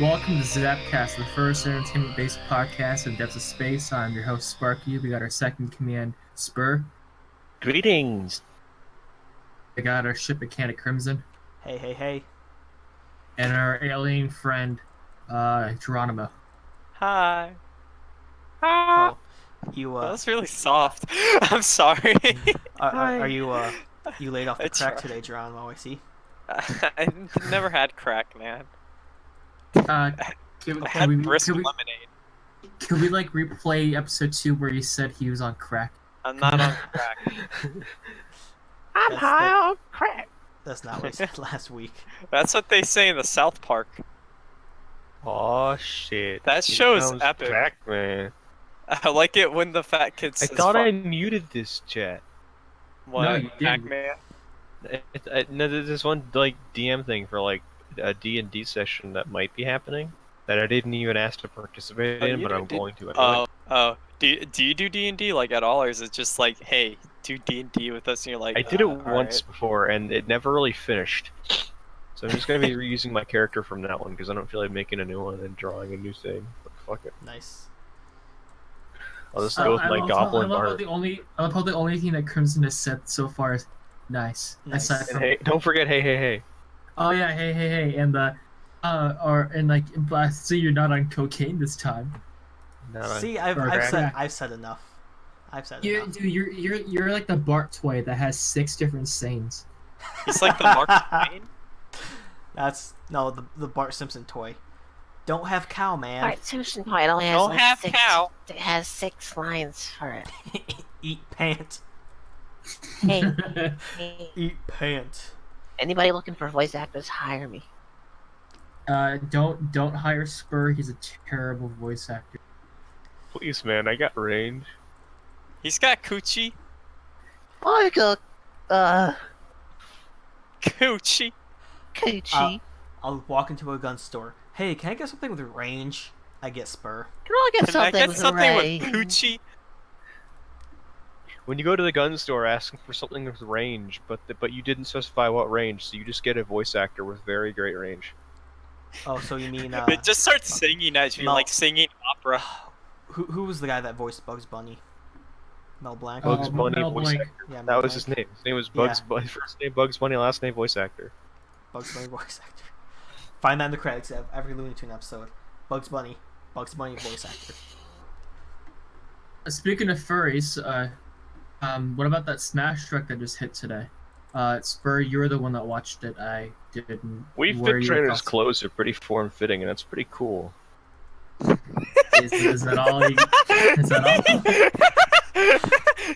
Welcome to ZapCast, the first entertainment-based podcast in depths of space. I'm your host, Sparky. We got our second command, Spur. Greetings. We got our ship mechanic, Crimson. Hey, hey, hey. And our alien friend, Geronimo. Hi. Oh, you That was really soft. I'm sorry. are you laid off the It's crack right. today, Geronimo? I see. I never had crack, man. Can I had brisk lemonade. we like replay episode 2 where he said he was on crack? I'm not on crack. I'm high on crack. That's not what I said last week. That's what they say in the South Park. Oh shit. That Here show is comes epic. Crack, man. I like it when the fat kid I says, thought I "Fuck." muted this chat. What, No, you didn't. Pac-Man? No, there's this one like DM thing for like a D&D session that might be happening that I didn't even ask to participate Oh, in, you but I'm did- going to anyway. Oh. Do you do D&D like at all, or is it just like, hey, do D&D with us, and you're like, I did it all once right. before, and it never really finished. So I'm just gonna be reusing my character from that one because I don't feel like making a new one and drawing a new thing. But fuck it, Nice. I'll just go with my goblin I love art. how the only thing that Crimson has said so far is nice. Nice. Aside And from, hey, don't forget, hey. oh yeah, hey, and but I see you're not on cocaine this time. No, See, Or I've crack. said enough. I've said You, enough. dude, you're like the Bart toy that has 6 different sayings. He's like the Mark Twain. That's no the Bart Simpson toy. Don't have cow, man. Bart Simpson toy only has Don't like have 6, cow. It has 6 lines for it. Eat pant. Hey, hey, Eat pant. anybody looking for voice actors, hire me. Don't hire Spur. He's a terrible voice actor. please, man, I got range. He's got coochie. Like a, Coochie. coochie. I'll walk into a gun store. Hey, can I get something with range? I get Spur. Can I get Can I something get with something range? with coochie? When you go to the gun store asking for something with range, but you didn't specify what range, so you just get a voice actor with very great range. Oh, so you mean They just start singing as you Mel- like singing opera. who was the guy that voiced Bugs Bunny? Mel Blanc. Oh, Bugs Bunny Mel voice Blanc. actor. Yeah, Mel That was Blanc. his name. His name was Bugs. Yeah. First name Bugs Bunny, last name voice actor. Bugs Bunny voice actor. Find that in the credits of every Looney Tune episode. Bugs Bunny voice actor. Speaking of furries, what about that Smash Truck that just hit today? Spur, you're the one that watched it. I didn't. We What are fit your trainers' thoughts? clothes are pretty form-fitting, and it's pretty cool. Is that all? Is that all?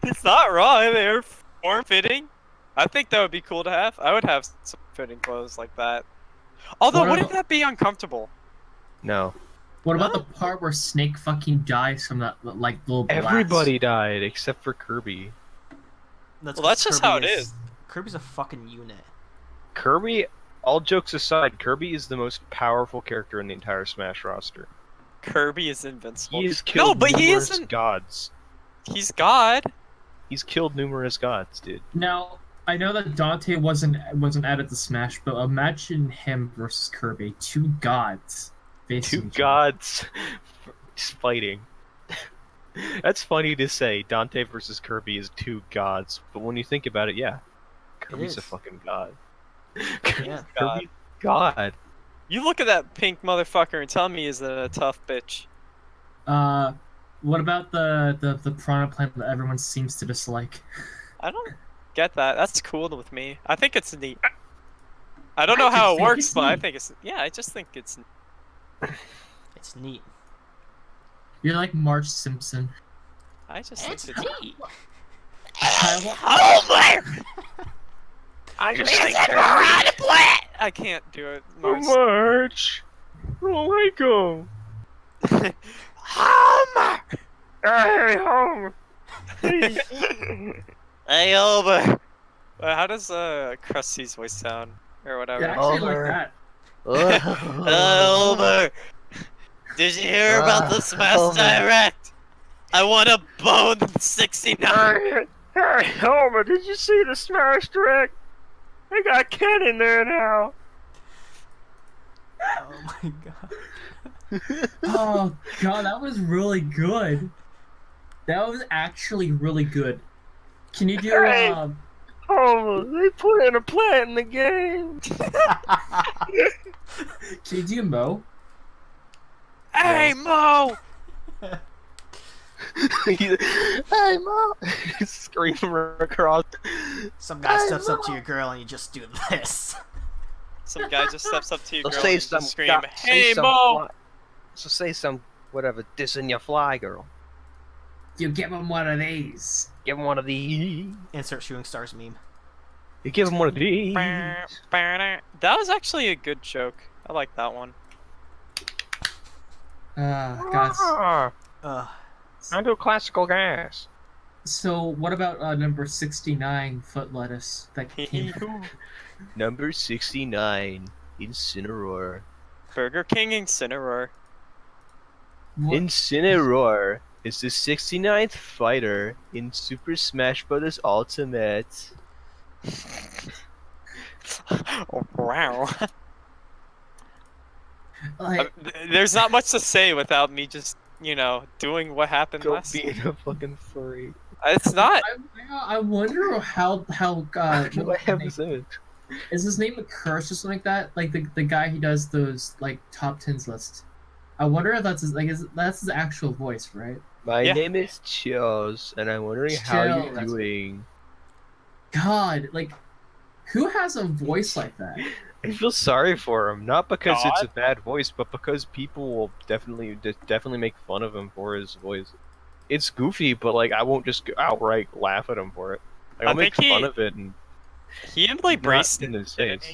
It's not wrong. They're form-fitting. I think that would be cool to have. I would have some fitting clothes like that. Although, What wouldn't about- that be uncomfortable? No. What about the part where Snake fucking dies from that like little blast? Everybody died except for Kirby. Well, 'cause that's just how it Kirby is. Kirby's a fucking unit. Kirby, all jokes aside, Kirby is the most powerful character in the entire Smash roster. Kirby is invincible. He has killed No, but he numerous isn't. gods. He's God. He's killed numerous gods, dude. Now I know that Dante wasn't added to Smash, but imagine him versus Kirby, 2 gods facing Two each other. gods fighting. That's funny to say. Dante versus Kirby is 2 gods, but when you think about it, yeah, Kirby's a is. fucking god. Yeah. Kirby's god. You look at that pink motherfucker and tell me he's a tough bitch. What about the piranha plant that everyone seems to dislike? I don't get that. That's cool with me. I think it's neat. I don't know I how just it think works, it's but I neat. think it's I just think it's. It's neat. You're like Marge Simpson. I just think It's it's. neat. Homer! I just It's a piranha plant! I can't do it. March. Oh my god. Homer! Hey, home. Hey, Homer! How does Krusty's voice sound? Or whatever. Yeah, actually Homer. like that. Homer! Did you hear about the Smash Homer. Direct? I want to bone 69! Hey, Homer, did you see the Smash Direct? They got Ken in there now. Oh my god. Oh god, that was really good. That was actually really good. Can you do Hey! Oh, they put in a plant in the game. can you do Mo? Hey, Mo! Hey, Mom! Screaming across. Some guy steps up to your girl and you just do this. Some guy just steps up to your So girl say and some just scream, say "Hey, some Mo!" fly- So say some whatever dissing your fly girl. You give him one of these. Give him one of these. Insert shooting stars meme. You give him one of these. That was actually a good joke. I like that one. Guys. Ugh. I do classical gas. So what about number 69, foot lettuce? That came. Number 69, Incineroar. Burger King Incineroar. What- Incineroar is the 69th fighter in Super Smash Bros. Ultimate. Oh, wow. like, There's not much to say without me just, doing what happened Go last. being a fucking furry. It's not. I wonder how Do I have this image? is his name a curse or something like that? Like the guy who does those like top 10s lists. I wonder if that's that's his actual voice, right? My Yeah. name is Chills, and I'm wondering how Chill, you're that's- doing. God, like who has a voice like that? I feel sorry for him, not because it's a God. bad voice, but because people will definitely make fun of him for his voice. It's goofy, but like I won't just outright laugh at him for it. Like, I I'll make think fun he- of it and He embraced in it. his didn't face.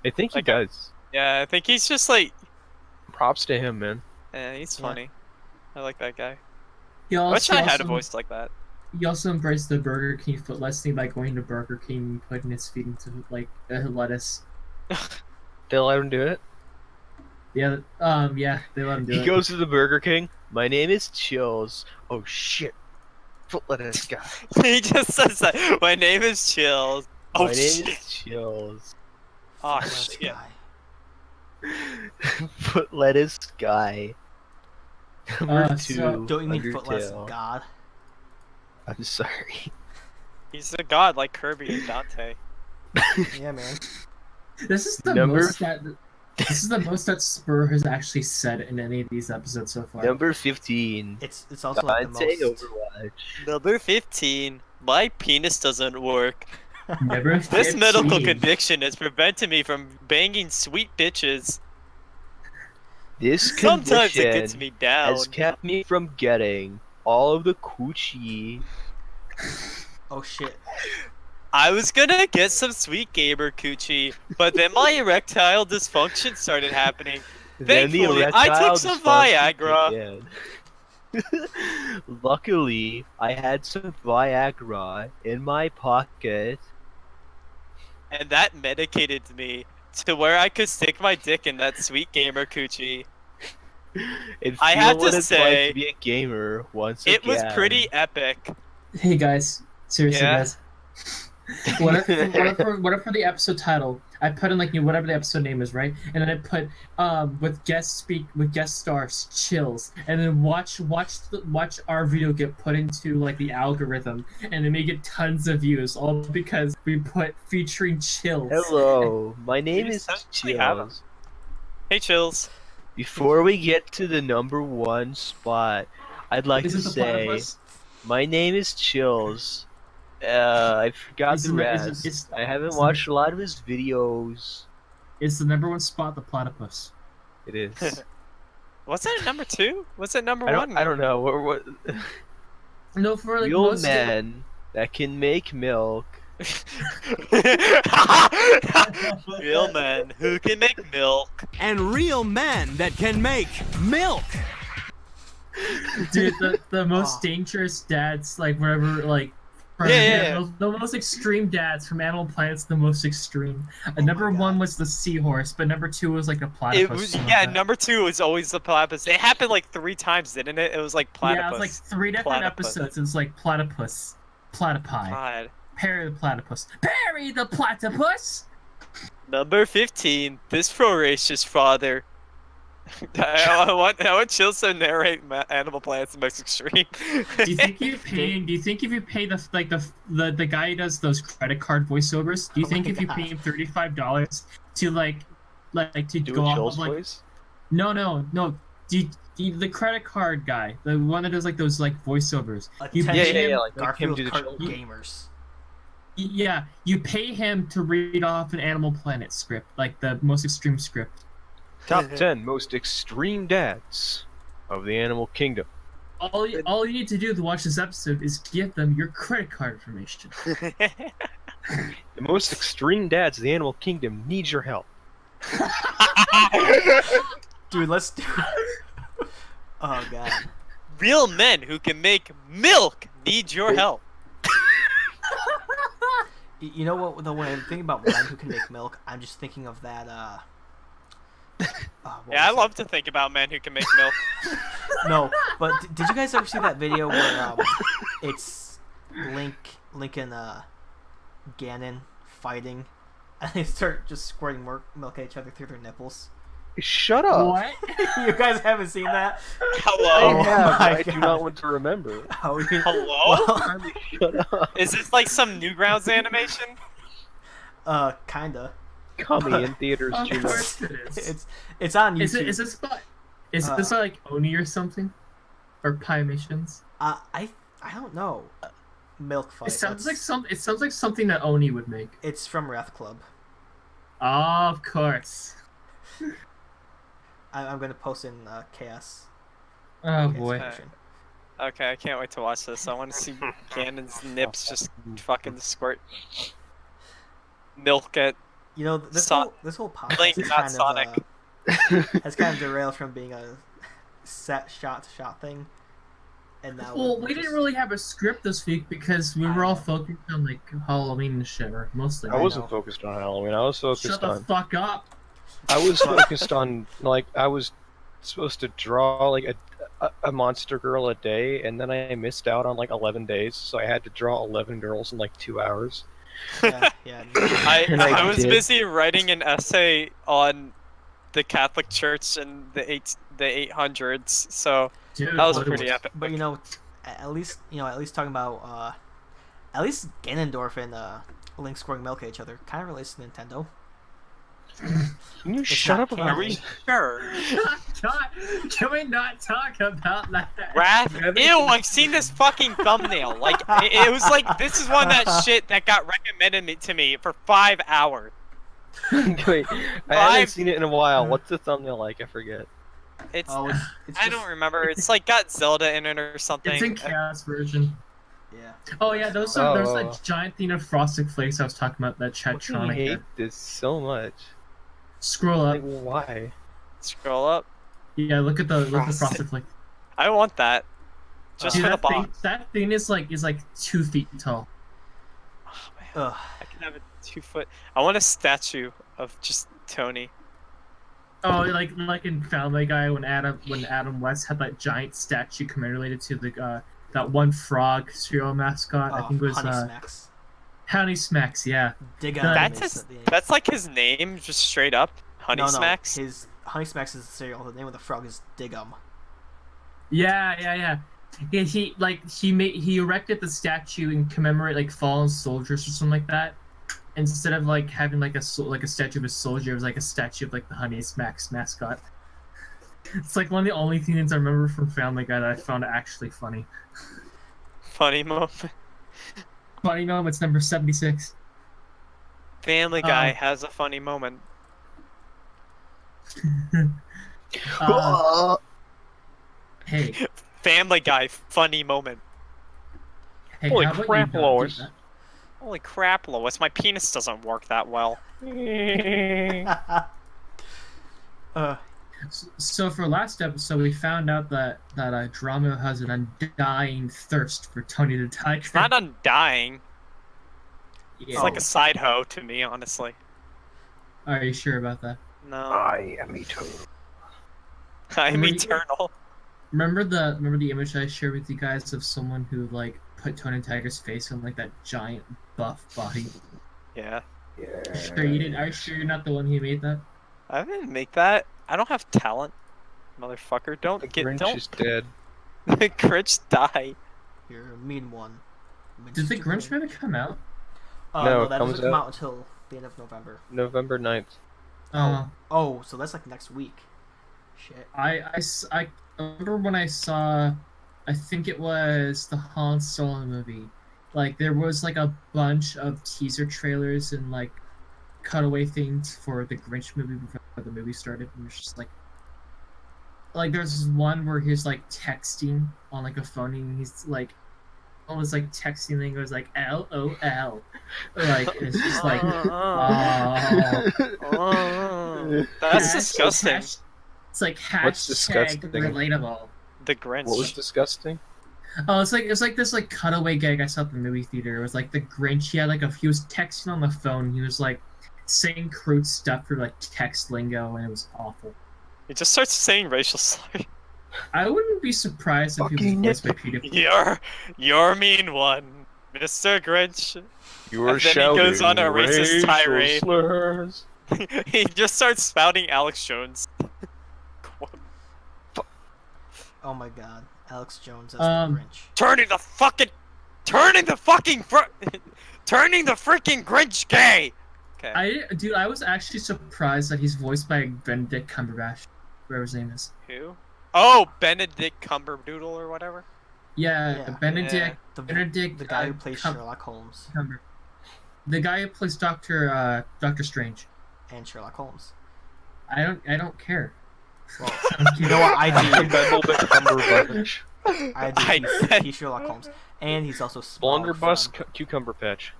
he? I think he Like, does. Yeah, I think he's just like, Props to him, man. he's Yeah. funny. I like that guy. He I wish also, I had a voice like that. He also embraced the Burger King foot lettuce thing by going to Burger King and putting his feet into like lettuce. They let him do it. Yeah, yeah, they let him do He it. goes to the Burger King. My name is Chills. Oh shit. Foot lettuce guy. He just says that. My name is Chills. Oh My name shit. is Chills. Oh Lettuce shit. guy. Foot lettuce guy. Number two. so- Don't you mean footless Undertale. god? I'm sorry. He's a god like Kirby and Dante. Yeah, man. This is the Number- most that this is the most that Spur has actually said in any of these episodes so far. Number 15. It's also like the Dante most. Overwatch. Number 15. My penis doesn't work. Number This 15. medical condition has prevented me from banging sweet bitches. This Sometimes it condition gets me down. has kept me from getting all of the coochie. Oh shit. I was gonna get some sweet gamer coochie, but then my erectile dysfunction started happening. Then the Thankfully, I took erectile some dysfunction Viagra. began. Luckily, I had some Viagra in my pocket. And that medicated me to where I could stick my dick in that sweet gamer coochie. And I feel had what to it's say, like to be a gamer once It was again. pretty epic. Hey guys, seriously Yeah? guys. What if for the episode title I put in like whatever the episode name is, right? And then I put with guest stars Chills, and then watch our video get put into like the algorithm, and then we get tons of views, all because we put featuring Chills. Hello, my name We is essentially have 'em. Chills. Hey, Chills. Before we get to the number one spot, I'd like Is to it the say platypus? my name is Chills. I forgot Is the it- rest. is- I haven't is- watched a lot of his videos. Is the number one spot the platypus? It is. Was that number 2? Was that number I 1? don't know. What No, for like real most men that can make milk. Real men who can make milk. And real men that can make milk. Dude, the most dangerous dads, like whatever, like from, Yeah. The most extreme dads from Animal Planet's the most extreme. Number my one God. was the seahorse, but number two was like a platypus. It was something yeah. like that. Number 2 was always the platypus. It happened like 3 times, didn't it? It was like platypus. Yeah, it was like 3 different Platypus. episodes. It's like platypus, platypi, God. Perry the platypus, Perry the platypus. Number 15. This voracious father. I want Chills to narrate Animal Planet's the most extreme. Do you think if you pay the guy who does those credit card voiceovers, do you think if you pay him $35 to to Do go a off Chills of like voice? no the credit card guy, the one that does like those like voiceovers, you Attention, pay him, like make him Garfield do the Kart Chills. gamers. yeah, you pay him to read off an Animal Planet script, like the most extreme script. Top 10 most extreme dads of the animal kingdom. All you need to do to watch this episode is give them your credit card information. The most extreme dads of the animal kingdom need your help. Dude, let's do. Oh god. Real men who can make milk need your help. You know what? When I'm thinking about men who can make milk, I'm just thinking of that. Yeah, I love to think about men who can make milk. No, but did you guys ever see that video where it's Link and Ganon fighting, and they start just squirting milk at each other through their nipples? Shut up! What? You guys haven't seen that? Hello? I have, my I do God. not want to remember. Oh, Hello? Well, Shut up. Is this like some Newgrounds animation? kinda. Coming in theaters, Of June. course it is. It's on YouTube. Is this like Oni or something, or Pymations? I don't know. Milk fight. It sounds like something that Oni would make. It's from Wrath Club. Oh, of course. I'm gonna post in Chaos. Oh Chaos boy. Fiction. Okay, I can't wait to watch this. I want to see Ganon's nips just fucking squirt milk at. You know, this Son- whole podcast Link, is not kind Sonic. has kind of derailed from being a set shot thing, and now Well, we're we just- didn't really have a script this week because we were all focused on like Halloween and shit, or mostly. I wasn't know. focused on Halloween. I was Shut focused the on. fuck up. I was focused on like I was supposed to draw like a monster girl a day, and then I missed out on like 11 days, so I had to draw 11 girls in like 2 hours. yeah. And I I was did. busy writing an essay on the Catholic Church in the 800s, so Dude, that was what pretty epic. But at least talking about at least Ganondorf and Link scoring milk at each other kind of relates to Nintendo. Can you It's shut not up canon. about Are we sure? Can we not talk about that? Wrath? Ew, I've seen this fucking thumbnail. Like, it was like, this is one of that shit that got recommended to me for 5 hours. Wait, I haven't seen it in a while. What's the thumbnail like? I forget. It's, Oh, it's I just, don't remember. It's like got Zelda in it or something. It's in Chaos version. Yeah. Oh yeah, there's that giant thing of Frosted Flakes I was talking about, that I Chatronic. hate this so much. Scroll Like, up. why? Scroll up. Yeah, look at the Frosted. Frosted Flakes. I want that. Just Dude, for the that thing, box. that thing is like 2 feet tall. Oh, man. Ugh. I can have a 2-foot. I want a statue of just Tony. Oh, like in Family Guy when Adam West had that giant statue commemorated to the that one frog cereal mascot. I think it was Honey Smacks. Honey Smacks. Yeah. Dig That- out. That's like his name, just straight up. Honey no, Smacks. His Honey Smacks is the cereal. The name of the frog is Dig'em. Yeah. He erected the statue and commemorate like fallen soldiers or something like that. Instead of like having like a statue of a soldier, it was like a statue of like the Honey Smacks mascot. It's like one of the only things I remember from Family Guy that I found actually funny. Funny moment. Funny moments number 76. Family Guy has a funny moment. Hey, Family Guy funny moment. Holy how about crap, you not do Lois. that? Holy crap, Lois, my penis doesn't work that well. So for last episode, we found out that Drama has an undying thirst for Tony the Tiger. It's not undying. Yeah. It's like a side hoe to me, honestly. Are you sure about that? No. I am eternal. I'm Remember- eternal. Remember the image I shared with you guys of someone who like put Tony the Tiger's face on like that giant buff body? Yeah. Sure you didn't? Are you sure you're not the one who made that? I didn't make that. I don't have talent. Motherfucker, don't The get Grinch don't is dead. the Grinch die. You're a mean one. Did the Mr. Grinch movie come out? No, No, it that comes doesn't come out- out until the end of November. November 9th. Oh, so that's like next week. Shit. I remember when I saw, I think it was the Han Solo movie. Like there was like a bunch of teaser trailers and like cutaway things for the Grinch movie before the movie started. And it was just like there's this one where he's like texting on like a phone and he's like almost like texting and goes like LOL. Like it's just like oh. That's disgusting. It's like What's hashtag disgusting? relatable. The Grinch. What was disgusting? Oh, it's like this like cutaway gag I saw at the movie theater. It was like the Grinch. He had like he was texting on the phone. He was like saying crude stuff for like text lingo, and it was awful. He just starts saying racial slurs. I wouldn't be surprised if he Fucking was voiced by PewDiePie. You're mean one, Mr. Grinch. You were And then he shouting goes on a racist racial tirade. slurs. He just starts spouting Alex Jones. Oh my god. Alex Jones as Um, the Grinch. turning the freaking Grinch gay. Okay. I was actually surprised that he's voiced by Benedict Cumberbatch, whatever his name is. Who? Oh, Benedict Cumberdoodle or whatever. Yeah, Yeah. Benedict. The Benedict. the guy who plays Sherlock Holmes The guy who plays Doctor Strange. and Sherlock Holmes. I don't care. Well, you know what I do? Benedict Cumberbatch. I do. He's Sherlock Holmes, and he's also Smaug Blunderbuss from- Cucumber Patch.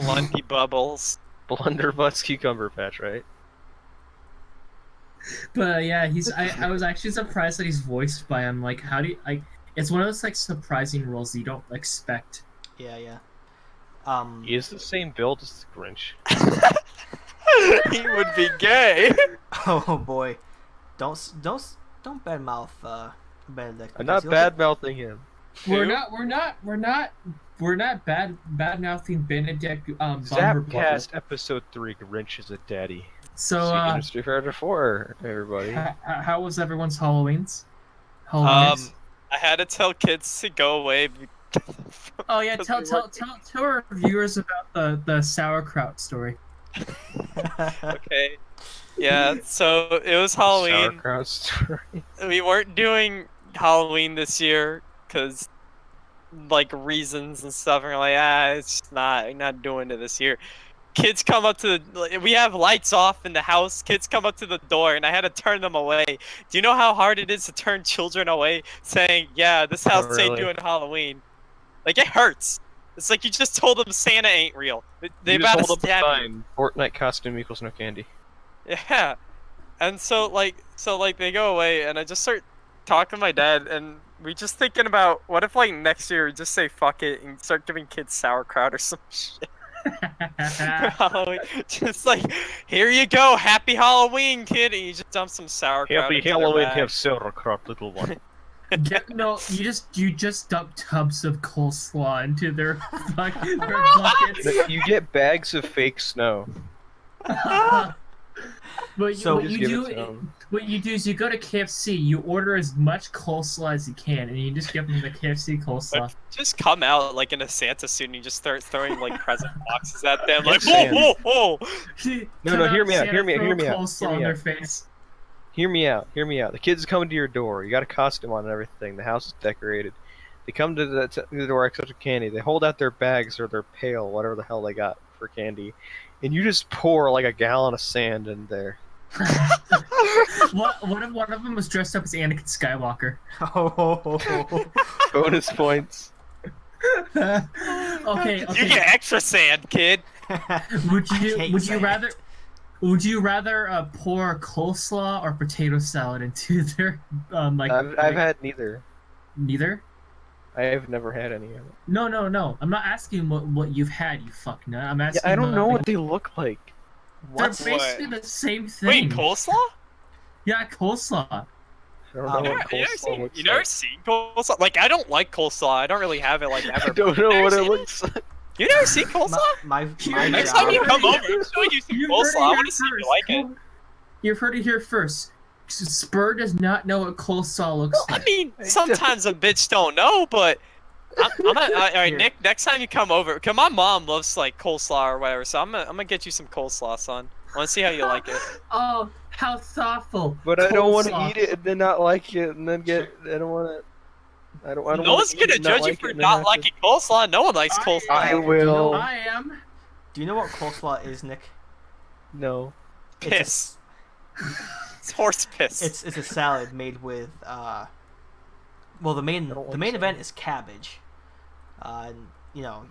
Lundy Bubbles. Blunderbuss Cucumber Patch, right? But yeah, I was actually surprised that he's voiced by him. Like, how do you like? It's one of those like surprising roles you don't expect. Yeah. He is the same build as the Grinch. He would be gay. Oh boy, don't badmouth Benedict. I'm not because he'll- bad mouthing him. We're not bad mouthing Benedict. ZapCast episode 3. Grinch is a daddy. So Speaking of Street Fighter 4, everybody. how was everyone's Halloweens? Halloweens? I had to tell kids to go away. Oh yeah, because tell our viewers about the sauerkraut story. Okay. Yeah. So it was Halloween. Sauerkraut story. We weren't doing Halloween this year because like reasons and stuff. And we're like, it's just not doing it this year. Kids come up to we have lights off in the house. Kids come up to the door, and I had to turn them away. Do you know how hard it is to turn children away, saying, "Yeah, this house ain't really? doing Halloween"? Like it hurts. It's like you just told them Santa ain't real. They You just about to hold up a stab you. sign. Fortnite costume equals no candy. Yeah, and so they go away, and I just start talking to my dad, and we just thinking about what if like next year we just say fuck it and start giving kids sauerkraut or some shit. For Halloween. Just like, here you go, happy Halloween, kid, and you just dump some sauerkraut. Happy into their Halloween, bag. have sauerkraut, little one. No, you just dump tubs of coleslaw into their buckets. You get bags of fake snow. But So- what Just you give it do, to 'em. what you do is you go to KFC, you order as much coleslaw as you can, and you just give them the KFC coleslaw. Just come out like in a Santa suit and you just start throwing like present boxes at them, like Yes, whoa, whoa, whoa. No, Come hear out, me out, Santa, hear me out, throw hear me out, coleslaw hear me on their out. face. Hear me out. The kids come to your door. You got a costume on and everything. The house is decorated. They come to the door, accept candy. They hold out their bags or their pail, whatever the hell they got for candy, and you just pour like a gallon of sand in there. What if one of them was dressed up as Anakin Skywalker? Bonus points. Okay. You get extra sand, kid. Would hate you sand. rather pour coleslaw or potato salad into their I've had neither. neither? I have never had any of it. No. I'm not asking what you've had, you fuck nut. I'm Yeah, asking. I don't know what they look like. They're What? basically the same thing. Wait, coleslaw? Yeah, coleslaw. I don't Um, know You what never coleslaw seen, looks you never like. seen coleslaw? Like, I don't like coleslaw. I don't really have it like I ever. don't know You what never it seen looks like. You never seen coleslaw? My Next job- time you come over, I'm showing you some You've coleslaw. I heard want it to see if here you like it. first. You've heard it here first. Spur does not know what coleslaw looks I like. mean, sometimes a bitch don't know, but all right, Here. Nick. Next time you come over, cause my mom loves like coleslaw or whatever, so I'm gonna get you some coleslaw, son. I want to see how you like it. Oh, how thoughtful! But I don't want to Coleslaw. eat it and then not like it and then get. I don't want to. I don't. No one's gonna judge you for not liking coleslaw. No one likes coleslaw. I will. I am. Do you know what coleslaw is, Nick? No. Piss. It's horse piss. It's a salad made with well, the main event is cabbage. And, you know,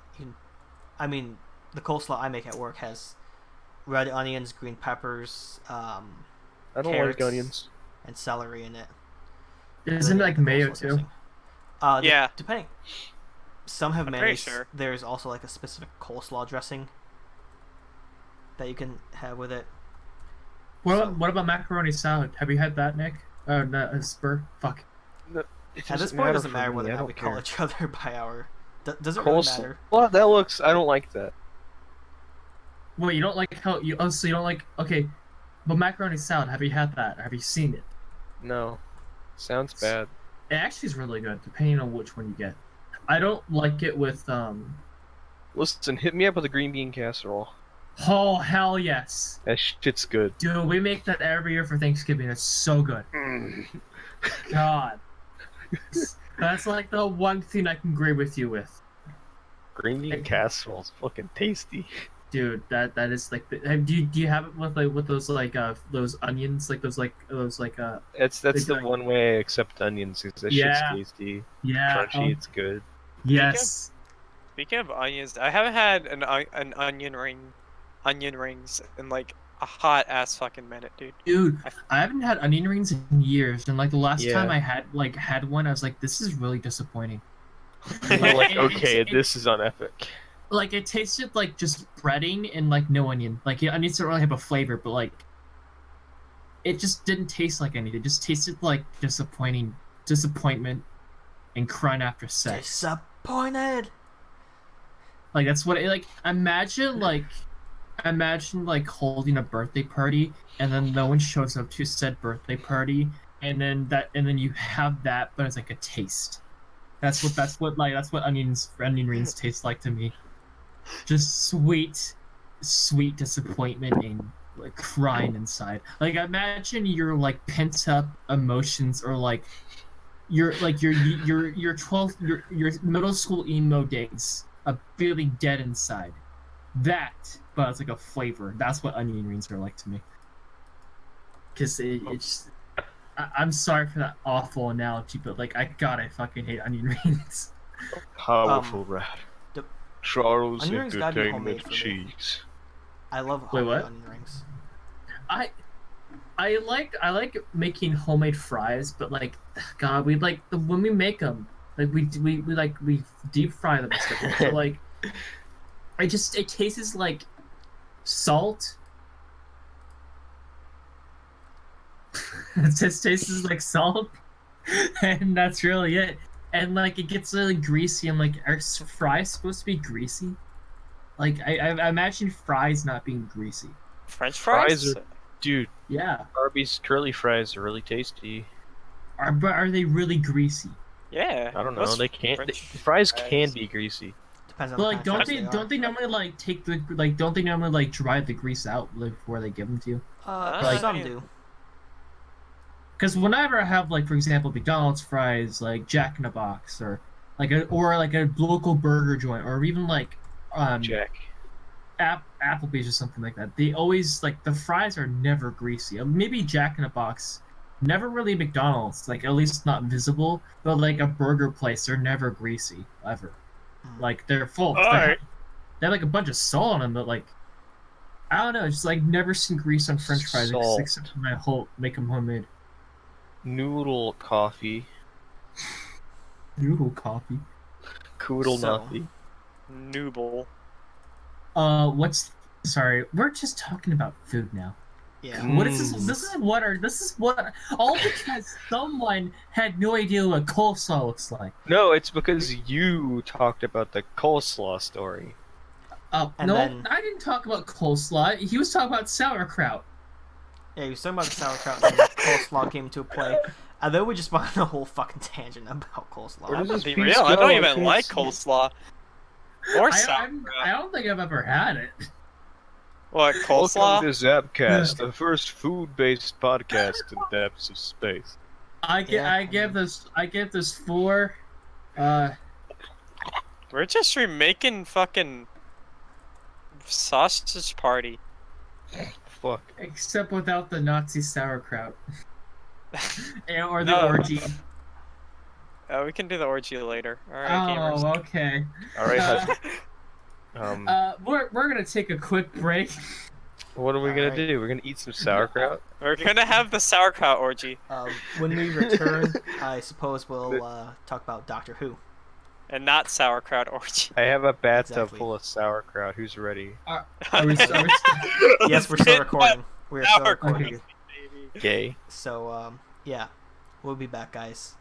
I mean, the coleslaw I make at work has red onions, green peppers, I don't carrots, like onions. and celery in it. Isn't it like mayo Coleslaw too? dressing. Yeah. Depending. Some have I'm pretty mayonnaise. sure. There's also like a specific coleslaw dressing that you can have with it. What about macaroni salad? Have you had that, Nick? Oh, no, Spur. Fuck. It At this doesn't point, it matter doesn't for matter me, whether or I not don't we call care. each other by our. Does it really Coleslaw. matter? Well, that looks. I don't like that. Wait, you don't like how you? Oh, so you don't like? Okay, but macaroni salad. Have you had that? Have you seen it? No. Sounds bad. It actually is really good, depending on which one you get. I don't like it with Listen, hit me up with a green bean casserole. Oh hell yes, That shit's good. dude. We make that every year for Thanksgiving. It's so good. God, that's like the one thing I can agree with you with, Green bean casserole's fucking tasty. dude. That is like. Do you have it with those onions, like those That's the Exactly. one way I accept onions, because that Yeah. shit's tasty. yeah. Crunchy, it's good. Yes. Speaking of onions, I haven't had an onion rings in like a hot ass fucking minute, dude. Dude, I haven't had onion rings in years, and like the last Yeah. time I had one, I was like, this is really disappointing. You're like, it- okay, it- this is unepic. Like it tasted like just breading and like no onion. Like onions don't really have a flavor, but like it just didn't taste like anything. It just tasted like disappointment, and crying after sex. Disappointed. Like that's what it like. Imagine like holding a birthday party and then no one shows up to said birthday party, and then you have that, but it's like a taste. That's what onion rings taste like to me. Just sweet disappointment and like crying inside. Like imagine your like pent up emotions, or like your 12 your middle school emo days of feeling dead inside. That, but it's like a flavor. That's what onion rings are like to me. Cause it's. I'm sorry for that awful analogy, but like I fucking hate onion rings. Powerful rat. the- Charles onion rings gotta be homemade Entertainment for me. Cheese. I love Wait, homemade what? onion rings. I like making homemade fries, but like, God, we like when we make them, like we deep fry them and stuff. So like, it tastes like salt. It just tastes like salt, and that's really it. And like it gets really greasy. And like, are fries supposed to be greasy? Like I imagine fries not being greasy. French fries? Dude, Yeah, Arby's curly fries are really tasty. but are they really greasy? Yeah. I don't know. most They can't. French Fries can be greasy. Depends on But the like, kind of fries don't they normally like take the like? Don't they normally like dry the grease out like, before they give them to you? Like- Some do. Because whenever I have like, for example, McDonald's fries, like Jack in the Box, or like a local burger joint, or even like Jack. Applebee's or something like that, they always like the fries are never greasy. Maybe Jack in the Box, never really McDonald's, like at least not visible. But like a burger place, they're never greasy ever. Like they're full. Alright. They have like a bunch of salt on them, but like I don't know. It's like never seen grease on French fries Salt. except when I make them homemade. Noodle coffee. Noodle coffee. Coodle So- nothing. Nooble. Sorry, we're just talking about food now. Yeah. Mm. What is this? This is what all because someone had no idea what coleslaw looks like. No, it's because you talked about the coleslaw story. Oh And no, then- I didn't talk about coleslaw. He was talking about sauerkraut. Yeah, he was talking about the sauerkraut and coleslaw came into play. And then we just went on a whole fucking tangent about coleslaw. Where I'm does gonna this be piece real. I go? don't I even can't like see. coleslaw or I sauerkraut. don't think I've ever had it. What, coleslaw? Welcome to ZapCast, the first food-based podcast in the depths of space. I give this 4. We're just remaking fucking sausage party. Fuck. Except without the Nazi sauerkraut. Or the No. orgy. We can do the orgy later. Alright, gamers. Oh, okay. All right, husband. We're gonna take a quick break. What are we gonna Alright. do? We're gonna eat some sauerkraut. We're gonna have the sauerkraut orgy. When we return, I suppose we'll talk about Doctor Who. And not sauerkraut orgy. I have a bathtub Exactly. full of sauerkraut. Who's ready? Are we Yes, we're still recording. We're still Sauerkraut. recording. Baby. Gay. So, yeah. We'll be back, guys.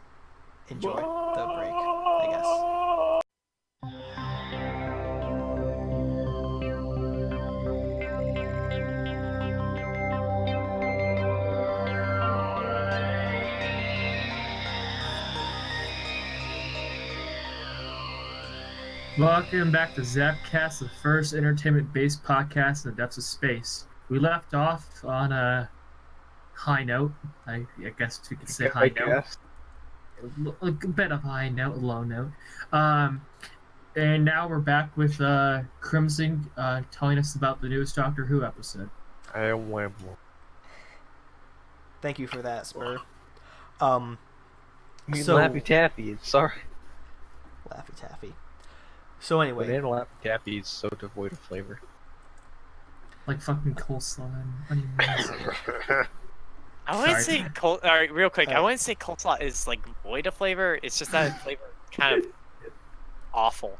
Enjoy the break, I guess. Welcome back to ZapCast, the first entertainment-based podcast in the depths of space. We left off on a high note. I guess we could say high note. A bit of high note, low note. And now we're back with Crimson telling us about the newest Doctor Who episode. I am Whammo. Thank you for that, Spur. Me So- Laffy Taffy. Sorry. Laffy Taffy. So anyway, Banana Laffy Taffy is so devoid of flavor. Like fucking coleslaw and onions. I wouldn't Sorry. say Alright, real quick. I Alright. wouldn't say coleslaw is like void of flavor. It's just that flavor kind of awful.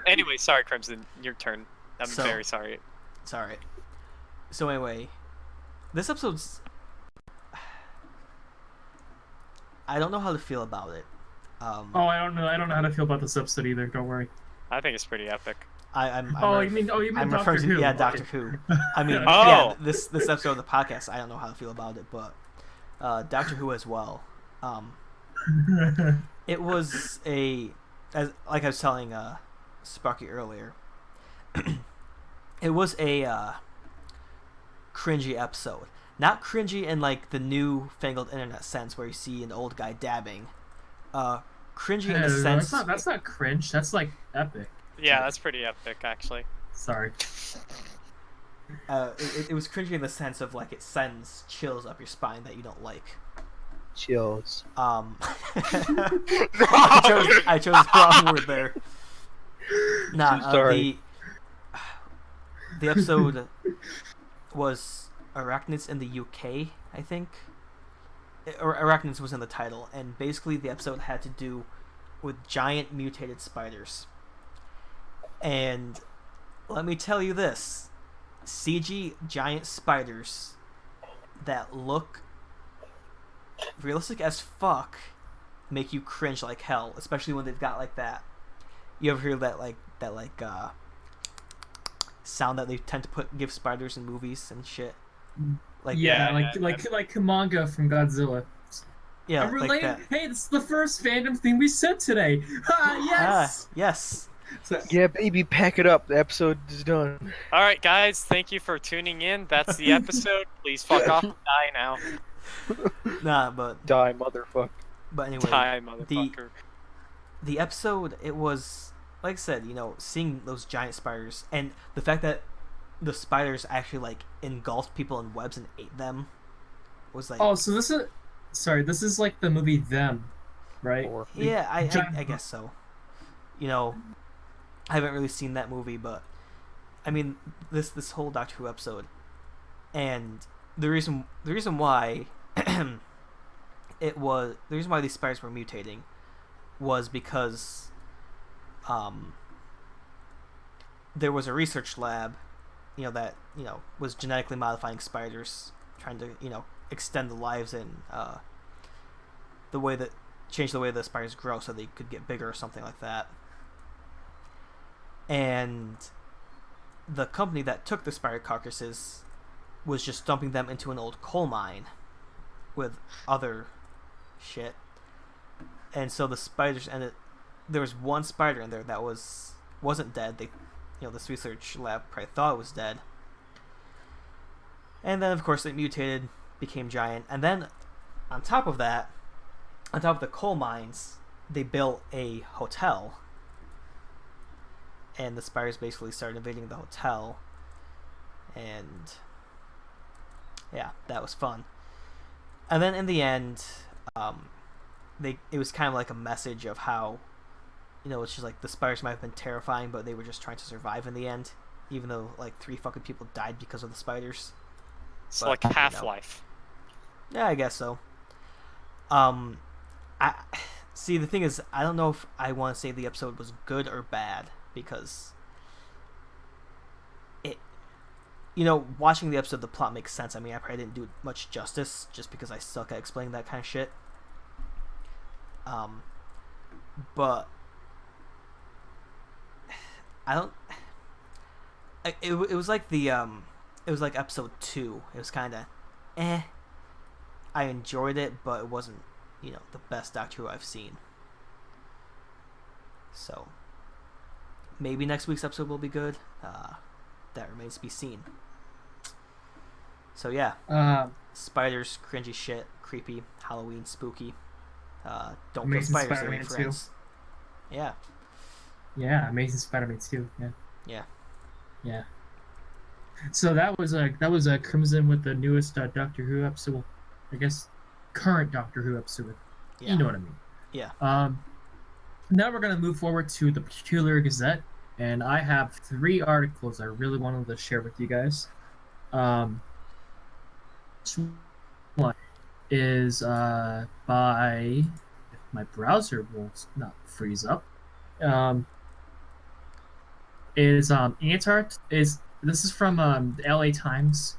Anyway, sorry, Crimson. Your turn. I'm So- very sorry. it's alright. So anyway, this episode's... I don't know how to feel about it. Oh, I don't know how to feel about this episode either. Don't worry. I think it's pretty epic. I'm You mean I'm Doctor referring Who? to, yeah, Okay. Doctor Who. I mean, Oh. yeah, this episode of the podcast, I don't know how to feel about it, but Doctor Who as well. It was like I was telling Sparky earlier, it was a cringy episode. Not cringy in like the new fangled internet sense where you see an old guy dabbing. Cringy in the sense... That's not cringe. That's like epic. Yeah, that's pretty epic, actually. Sorry. It was cringy in the sense of like it sends chills up your spine that you don't like. Chills. I chose the wrong word there. Nah, Sorry. The episode was Arachnids in the UK, I think. Or Arachnids was in the title, and basically the episode had to do with giant mutated spiders. And let me tell you this, CG giant spiders that look realistic as fuck make you cringe like hell, especially when they've got like that. You ever hear that sound that they tend to give spiders in movies and shit? Like Yeah, Yeah, like Kamanga from Godzilla. yeah, I'm like related. that. Hey, this is the first fandom thing we said today. Ha, yes. Yes. So- Yeah, baby, pack it up. The episode is done. Alright, guys, thank you for tuning in. That's the episode. Please fuck off and die now. Nah, but Die, motherfucker. anyway, Die, motherfucker. the episode, it was, like I said, seeing those giant spiders and the fact that the spiders actually like engulfed people in webs and ate them was like, Oh, so this is like the movie Them, right? Or yeah, I giant- guess so. I haven't really seen that movie, but I mean this whole Doctor Who episode, and the reason why the reason why these spiders were mutating was because there was a research lab that was genetically modifying spiders, trying to extend the lives and change the way the spiders grow so they could get bigger or something like that. And the company that took the spider carcasses was just dumping them into an old coal mine with other shit. And so the spiders ended. There was one spider in there that wasn't dead. This research lab probably thought it was dead. And then, of course, it mutated, became giant. And then, on top of that, on top of the coal mines, they built a hotel. And the spiders basically started invading the hotel. And yeah, that was fun. And then in the end, it was kind of like a message of how, it's just like the spiders might have been terrifying, but they were just trying to survive in the end, even though like 3 fucking people died because of the spiders. It's But, like Half-Life. Yeah, I guess so. I see. The thing is, I don't know if I want to say the episode was good or bad because watching the episode, the plot makes sense. I mean, I probably didn't do it much justice just because I suck at explaining that kind of shit. But I don't. It was like it was like episode 2. It was kind of, I enjoyed it, but it wasn't, the best Doctor Who I've seen. So maybe next week's episode will be good. That remains to be seen. So yeah, spiders, cringy shit, creepy, Halloween, spooky. Don't kill Amazing spiders, they're Spider-Man your 2. friends. Yeah. Yeah, Amazing Spider-Man 2. Yeah. Yeah. Yeah. So that was a Crimson with the newest Doctor Who episode. Well, I guess current Doctor Who episode. Yeah. You know what I mean. Yeah. Now we're gonna move forward to the Peculiar Gazette, and I have 3 articles I really wanted to share with you guys. One is by, if my browser will not freeze up. This is from the LA Times.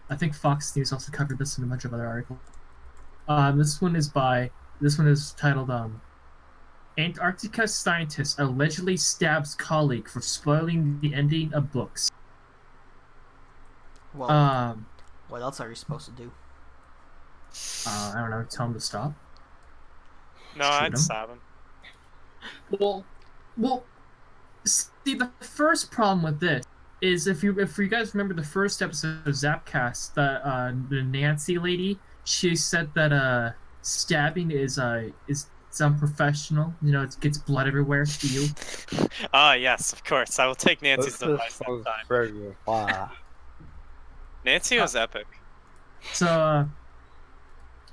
I think Fox News also covered this in a bunch of other articles. This one is titled Antarctica scientist allegedly stabs colleague for spoiling the ending of books. Well, what else are you supposed to do? I don't know, tell him to stop. No, Shoot I'd him. stab him. Well, see, the first problem with this is if you guys remember the first episode of ZapCast, the Nancy lady, she said that stabbing is unprofessional. It gets blood everywhere to you. Yes, of course. I will take Nancy's advice that time. Nancy was epic. So,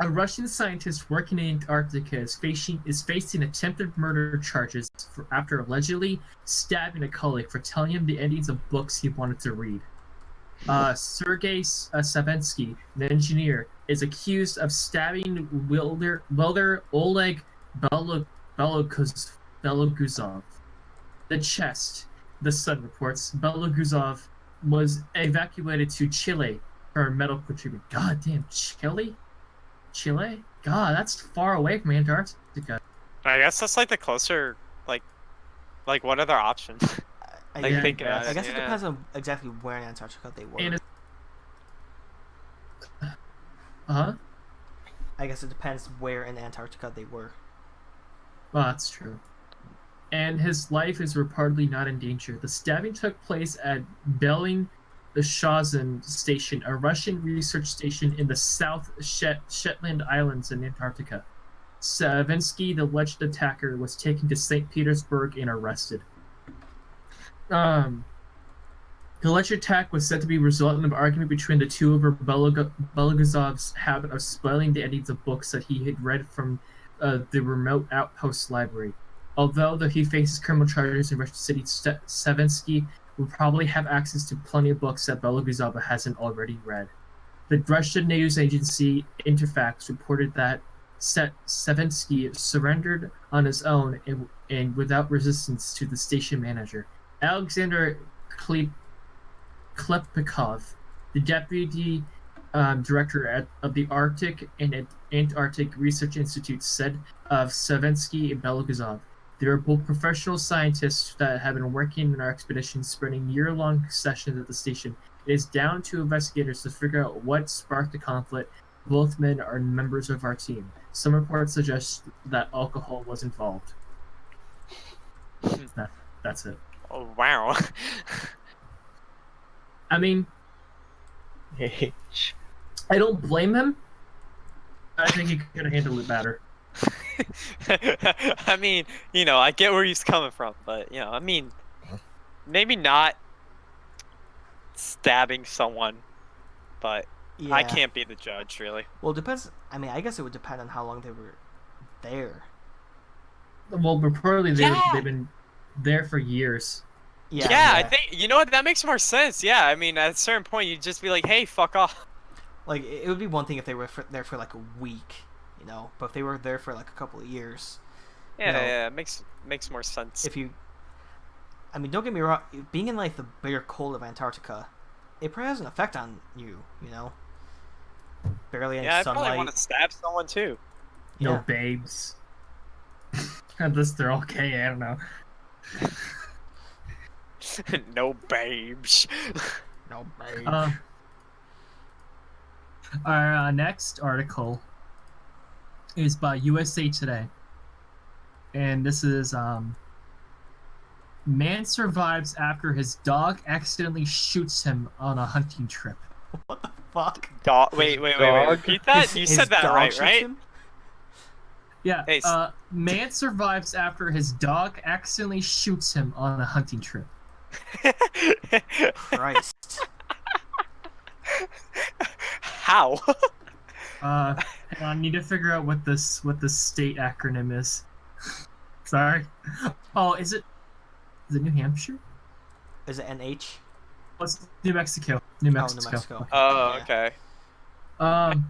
a Russian scientist working in Antarctica is facing attempted murder charges after allegedly stabbing a colleague for telling him the endings of books he wanted to read. Sergei Savensky, an engineer, is accused of stabbing welder Oleg Beloguzov. The chest, the Sun reports. Beloguzov was evacuated to Chile for medical treatment. God damn, Chile? God, that's far away from Antarctica. I guess that's like the closer, like what other options? I Like, guess, think about I it, guess it yeah. depends on exactly where in Antarctica they were. And I guess it depends where in Antarctica they were. Well, that's true. And his life is reportedly not in danger. The stabbing took place at Bellingshausen Station, a Russian research station in the South Shetland Islands in Antarctica. Savensky, the alleged attacker, was taken to St. Petersburg and arrested. The alleged attack was said to be a result of an argument between the two over Beloguzov's habit of spoiling the endings of books that he had read from the remote outpost library. Although he faces criminal charges in Russian City, Savensky will probably have access to plenty of books that Beloguzov hasn't already read. The Russian news agency Interfax reported that Savensky surrendered on his own and without resistance to the station manager. Alexander Klepikov, the deputy director of the Arctic and Antarctic Research Institute, said of Savensky and Beloguzov, "They are both professional scientists that have been working in our expedition, spending year-long sessions at the station. It is down to investigators to figure out what sparked the conflict. Both men are members of our team. Some reports suggest that alcohol was involved. That's it. Oh wow. I mean, H. I don't blame him. I think he could have handled it better. I mean, you know, I get where he's coming from, but you know, I mean, maybe not stabbing someone, but Yeah. I can't be the judge, really. Well, it depends. I mean, I guess it would depend on how long they were there. Well, reportedly Yeah. they've been there for years. Yeah, I think you know what, that makes more sense. Yeah, I mean, at a certain point, you'd just be like, "Hey, fuck off." Like, it would be one thing if they were there for like a week, you know, but if they were there for like a couple of years. Yeah, No. yeah, it makes more sense. If you, I mean, don't get me wrong, being in like the bitter cold of Antarctica, it probably has an effect on you, you know. Barely any Yeah, I sunlight. probably want to stab someone too. No Yeah. babes. Unless they're okay, I don't know. No babes. No, babe. Our next article is by USA Today. And this is, man survives after his dog accidentally shoots him on a hunting trip. What the fuck? Dog. Wait. Dog? Repeat that. His- You his said that dog right, shoots right? him? Yeah, Hey, man survives after his dog accidentally shoots him on a hunting trip. Christ. How? Hang on, I need to figure out what the state acronym is. Sorry. Oh, is it New Hampshire? Is it NH? What's New Mexico? New Mexico. Oh, New Mexico. Oh, Yeah. okay.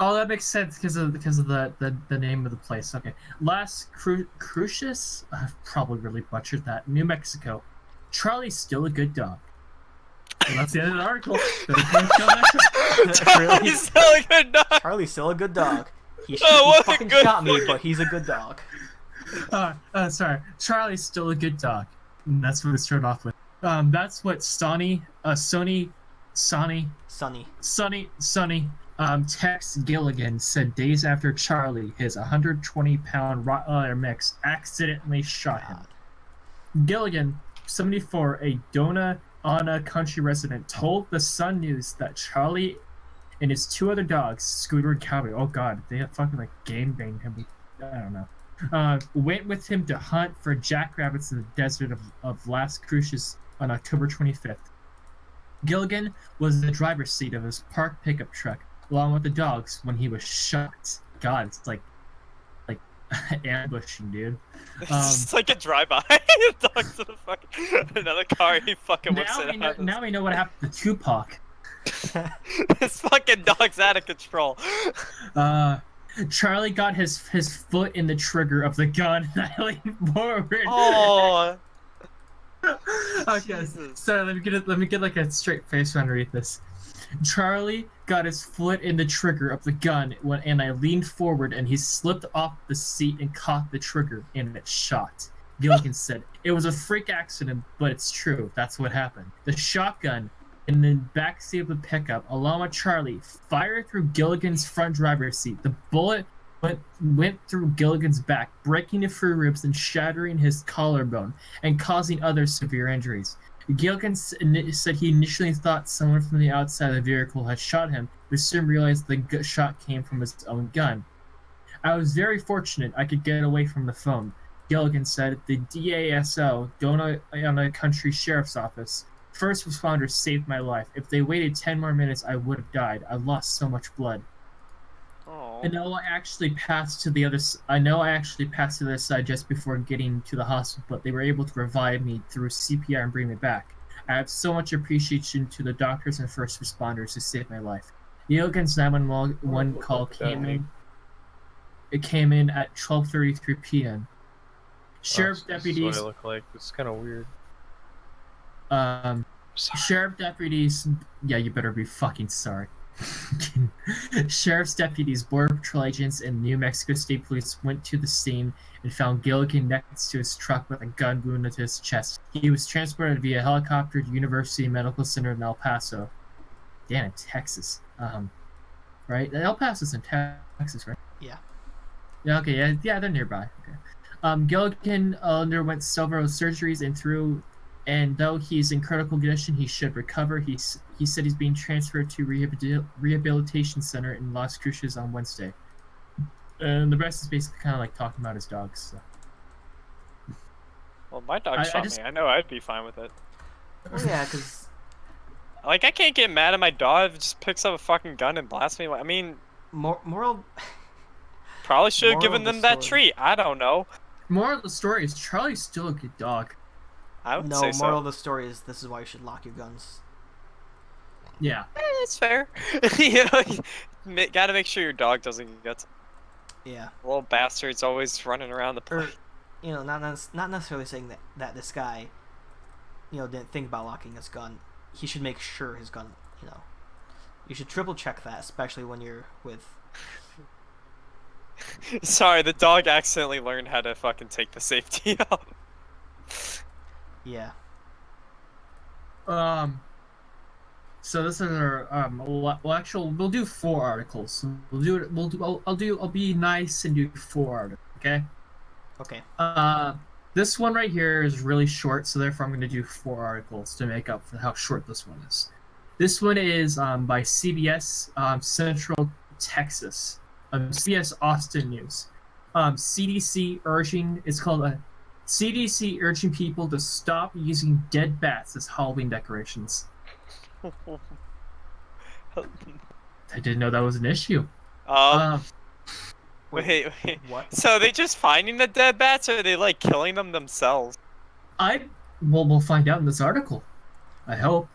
Oh, that makes sense because of the name of the place. Okay, Las Cruces. I've probably really butchered that. New Mexico. Charlie's still a good dog. Well, that's the end of the article. Really? He's still a good dog. Charlie's still a good dog. He, Oh, he what a fucking good shot me, boy. but he's a good dog. Sorry. Charlie's still a good dog. And that's what it started off with. That's what Sonny, Tex Gilligan said days after Charlie, his 120-pound Rottweiler mix, accidentally shot him. Gilligan, 74, a Donna country resident, told the Sun News that Charlie and his two other dogs, Scooter and Cowboy, oh god, they had fucking like game banged him. I don't know. Went with him to hunt for jackrabbits in the desert of Las Cruces on October 25th. Gilligan was in the driver's seat of his parked pickup truck, along with the dogs, when he was shot. God, it's like ambushing, dude. It's just like a drive-by. Dog's in the fucking another car. He fucking whips it out. Now we know what happened to Tupac. This fucking dog's out of control. Charlie got his foot in the trigger of the gun and I leaned forward. Oh. Okay, Jesus. so let me get like a straight face when I read this. Charlie got his foot in the trigger of the gun and I leaned forward and he slipped off the seat and caught the trigger and it shot. Gilligan said, "It was a freak accident, but it's true. That's what happened." The shotgun in the backseat of the pickup, along with Charlie, fired through Gilligan's front driver's seat. The bullet went through Gilligan's back, breaking the free ribs and shattering his collarbone and causing other severe injuries. Gilligan said he initially thought someone from the outside of the vehicle had shot him, but soon realized the shot came from his own gun. "I was very fortunate I could get away from the phone," Gilligan said. The DASO, Donna Country Sheriff's Office, first responders saved my life. If they waited 10 more minutes, I would have died. I lost so much blood. Oh. I know I actually passed to the other side just before getting to the hospital, but they were able to revive me through CPR and bring me back. I have so much appreciation to the doctors and first responders who saved my life. Gilligan's 911 call came in. It came in at 12:33 p.m. Sheriff That's deputies. what I look like. It's kind of weird. Sheriff deputies. Yeah, you better be fucking sorry. Sheriff's deputies, Border Patrol agents, and New Mexico State Police went to the scene and found Gilligan next to his truck with a gun wound to his chest. He was transported via helicopter to University Medical Center in El Paso. Damn, in Texas. Right? El Paso's in Texas, right? Yeah. Yeah, okay, yeah, they're nearby. Okay. Gilligan underwent several surgeries and though he's in critical condition, he should recover. He said he's being transferred to rehabilitation center in Las Cruces on Wednesday. And the rest is basically kind of like talking about his dogs. So. Well, my dog shot me. I know I'd be fine with it. Well, yeah, because Like, I can't get mad at my dog if it just picks up a fucking gun and blasts me. I mean, moral. probably should have Moral given of the them that story. treat. I don't know. Moral of the story is Charlie's still a good dog. I would No, say so. moral of the story is this is why you should lock your guns. Yeah. That's fair. You know, gotta make sure your dog doesn't get Yeah. little bastards always running around the Or, place. you know, not necessarily saying that this guy, you know, didn't think about locking his gun. He should make sure his gun, you know, you should triple check that, especially when you're with. Sorry, the dog accidentally learned how to fucking take the safety off. Yeah. So this is our we'll do 4 articles. We'll do it. I'll be nice and do 4 articles. Okay. Okay. This one right here is really short, so therefore I'm going to do 4 articles to make up for how short this one is. This one is by CBS Central Texas, CBS Austin News. CDC urging people to stop using dead bats as Halloween decorations. I didn't know that was an issue. Wait. What? So they just finding the dead bats, or are they like killing them themselves? We'll find out in this article. I hope.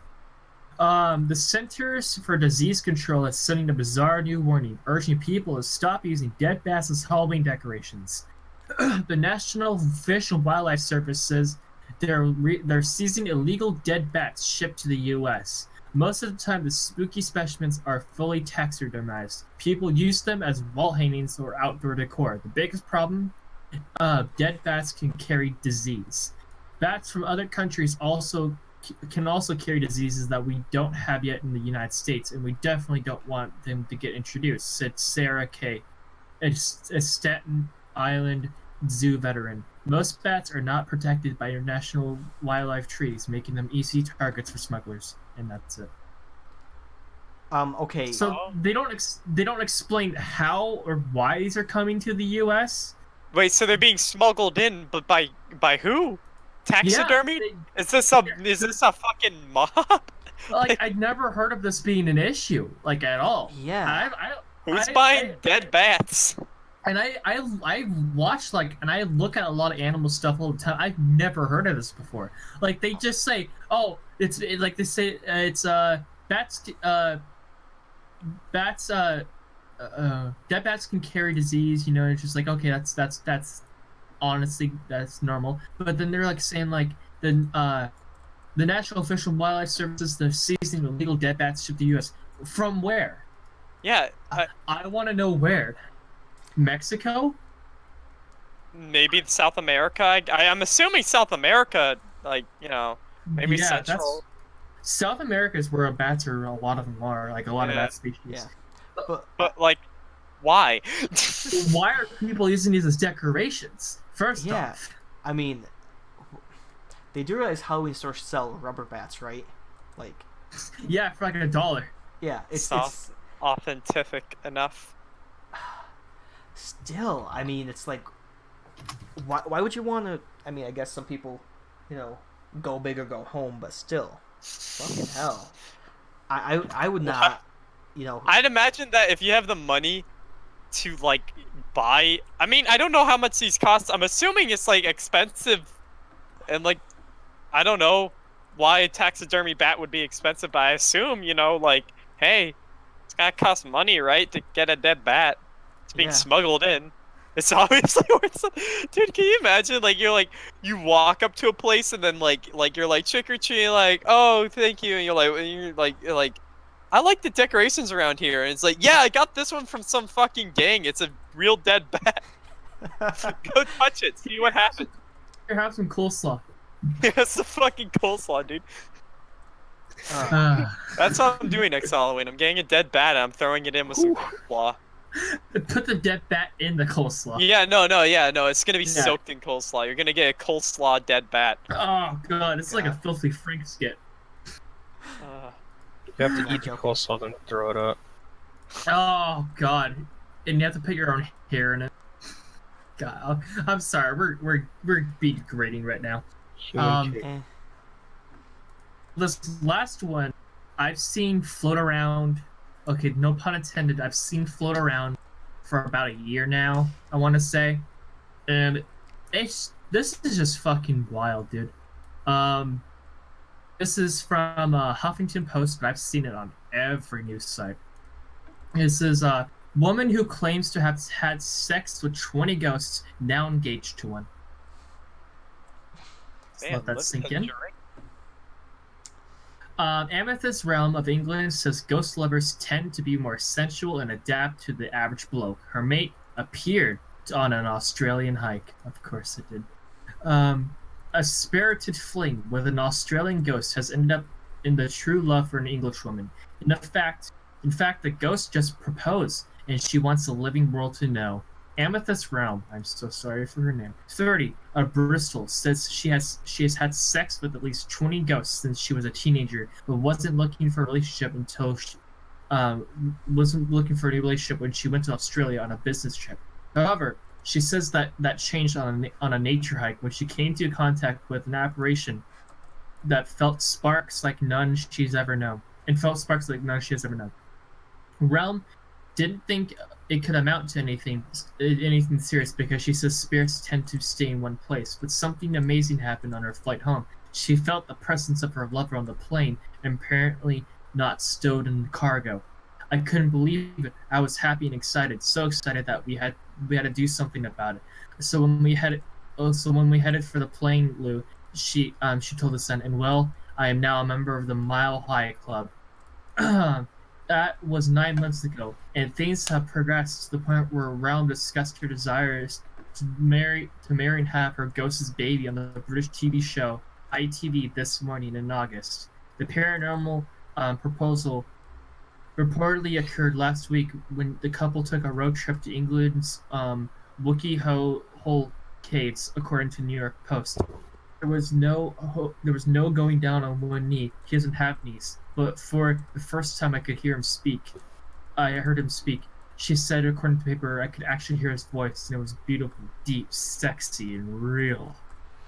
The Centers for Disease Control is sending a bizarre new warning, urging people to stop using dead bats as Halloween decorations. The National Fish and Wildlife Service says they're seizing illegal dead bats shipped to the U.S. Most of the time, the spooky specimens are fully taxidermized. People use them as wall hangings or outdoor decor. The biggest problem: dead bats can carry disease. Bats from other countries can also carry diseases that we don't have yet in the United States, and we definitely don't want them to get introduced, said Sarah Kay, a Staten Island zoo veteran. Most bats are not protected by international wildlife treaties, making them easy targets for smugglers, and that's it. Okay. So they don't explain how or why these are coming to the U.S. Wait, so they're being smuggled in, but by who? Taxidermy? Is this a fucking mob? Like, I'd never heard of this being an issue, like, at all. Yeah. Who's buying dead bats? And I watch, like, and I look at a lot of animal stuff all the time. I've never heard of this before. Like, they just say, oh, like they say it's bats dead bats can carry disease, you know. It's just like, okay, that's honestly, that's normal. But then they're like saying, like, the National Fish and Wildlife Services, they're seizing illegal dead bats shipped to the U.S. From where? Yeah, I want to know where. Mexico? maybe South America. I'm assuming South America, like, you know, maybe Central. South America is where bats are. A lot of them are, like, a lot of bat species. Yeah. But like, why? Why are people using these as decorations? First off, I mean, they do realize Halloween stores sell rubber bats, right? Like, yeah, for like $1. yeah, it's authentic enough. Still, I mean, it's like, why would you want to? I mean, I guess some people, you know, go big or go home, but still, fucking hell, I would not, you know. I'd imagine that if you have the money to like buy, I mean, I don't know how much these cost. I'm assuming it's like expensive, and like, I don't know why a taxidermy bat would be expensive, but I assume, you know, like, hey, it's gotta cost money, right, to get a dead bat. It's being smuggled in. It's obviously worth. Dude, can you imagine? Like, you walk up to a place and then like you're like trick or treat, like, oh, thank you, and you're like I like the decorations around here. And it's like, yeah, I got this one from some fucking gang. It's a real dead bat. Go touch it. See what happens. Here, have some coleslaw. It's the fucking coleslaw, dude. That's what I'm doing next Halloween. I'm getting a dead bat and I'm throwing it in with some coleslaw. Put the dead bat in the coleslaw. Yeah, no. It's gonna be soaked in coleslaw. You're gonna get a coleslaw dead bat. Oh god, it's like a filthy Frank skit. You have to eat the coleslaw then throw it up. Oh god, and you have to put your own hair in it. God, I'm sorry. We're being degrading right now. This last one, I've seen float around. Okay, no pun intended. I've seen float around for about a year now, I want to say, and this is just fucking wild, dude. This is from Huffington Post, but I've seen it on every news site. This is a woman who claims to have had sex with 20 ghosts, now engaged to one. Let that sink in. Amethyst Realm of England says ghost lovers tend to be more sensual and adapt to the average bloke. Her mate appeared on an Australian hike. Of course it did. A spirited fling with an Australian ghost has ended up in the true love for an Englishwoman. In fact, the ghost just proposed, and she wants the living world to know. Amethyst Realm, I'm so sorry for her name, 30, of Bristol, says she has had sex with at least 20 ghosts since she was a teenager, but wasn't looking for a relationship until she wasn't looking for a relationship when she went to Australia on a business trip. However, she says that changed on a nature hike when she came into contact with an apparition that felt sparks like none she's ever known. Realm didn't think it could amount to anything serious because she says spirits tend to stay in one place, but something amazing happened on her flight home. She felt the presence of her lover on the plane, and apparently not stowed in cargo. I couldn't believe it. I was happy and excited, so excited that we had to do something about it. So when we headed for the plane, Lou, she told us then, and well, I am now a member of the Mile High Club. That was 9 months ago, and things have progressed to the point where Realm discussed her desires to marry and have her ghost's baby on the British TV show ITV this morning in August. The paranormal proposal reportedly occurred last week when the couple took a road trip to England's Wookey Hole caves, according to New York Post. There was no going down on one knee. He doesn't have knees. But for the first time I heard him speak. She said, according to the paper, I could actually hear his voice, and it was beautiful, deep, sexy, and real.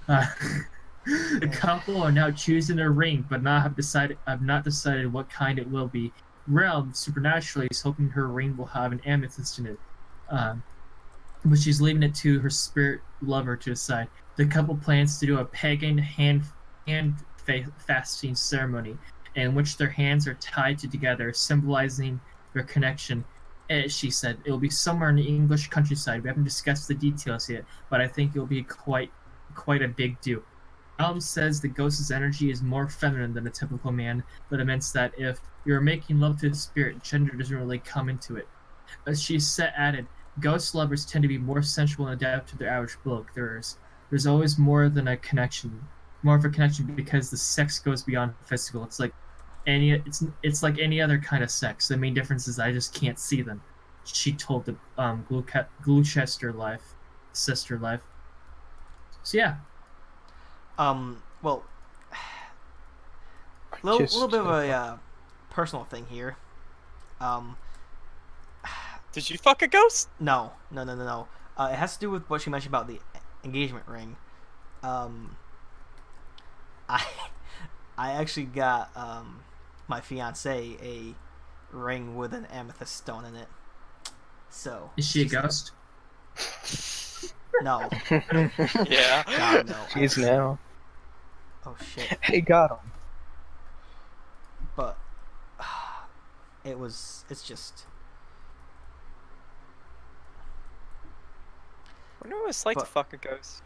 The couple are now choosing a ring, but I've not decided what kind it will be. Realm, supernaturally, is hoping her ring will have an amethyst in it. But she's leaving it to her spirit lover to decide. The couple plans to do a pagan hand fasting ceremony in which their hands are tied together, symbolizing their connection. She said it will be somewhere in the English countryside. We haven't discussed the details yet, but I think it will be quite a big dew. Realm says the ghost's energy is more feminine than a typical man, but it means that if you're making love to a spirit, gender doesn't really come into it. As she added, ghost lovers tend to be more sensual and adapt to their average bloke. There's always more of a connection because the sex goes beyond physical. It's like any other kind of sex. The main difference is I just can't see them. She told the Gloucester Sister Life. So yeah. Well, little bit of a personal thing here. Did you fuck a ghost? No. It has to do with what she mentioned about the engagement ring. I actually got my fiance a ring with an amethyst stone in it. So is she a ghost? No. Yeah. God, no. She's now. Oh shit. Hey, got him. But it's just. I wonder what it's like to fuck a ghost.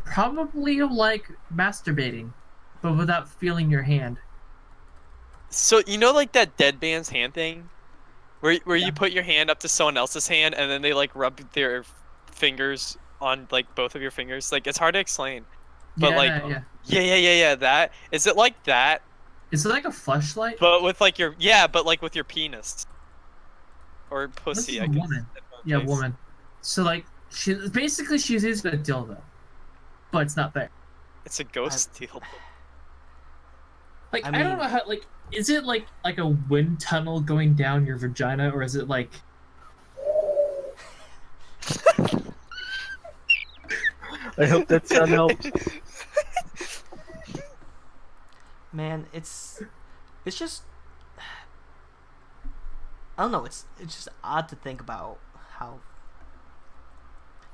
Probably like masturbating, but without feeling your hand. So you know, like that dead man's hand thing, where Yeah. you put your hand up to someone else's hand and then they like rub their fingers on like both of your fingers. Like it's hard to explain, but Yeah, like yeah. That is it like that, Is it like a fleshlight? but with like but like with your penis or pussy. This I is a guess. woman. in one Yeah, case. woman. So like she's using a dildo, but it's not there. It's a ghost deal. Like I I don't mean- know how. Like, is it like a wind tunnel going down your vagina, or is it like? I hope that sound helps. Man, it's just I don't know. It's just odd to think about how.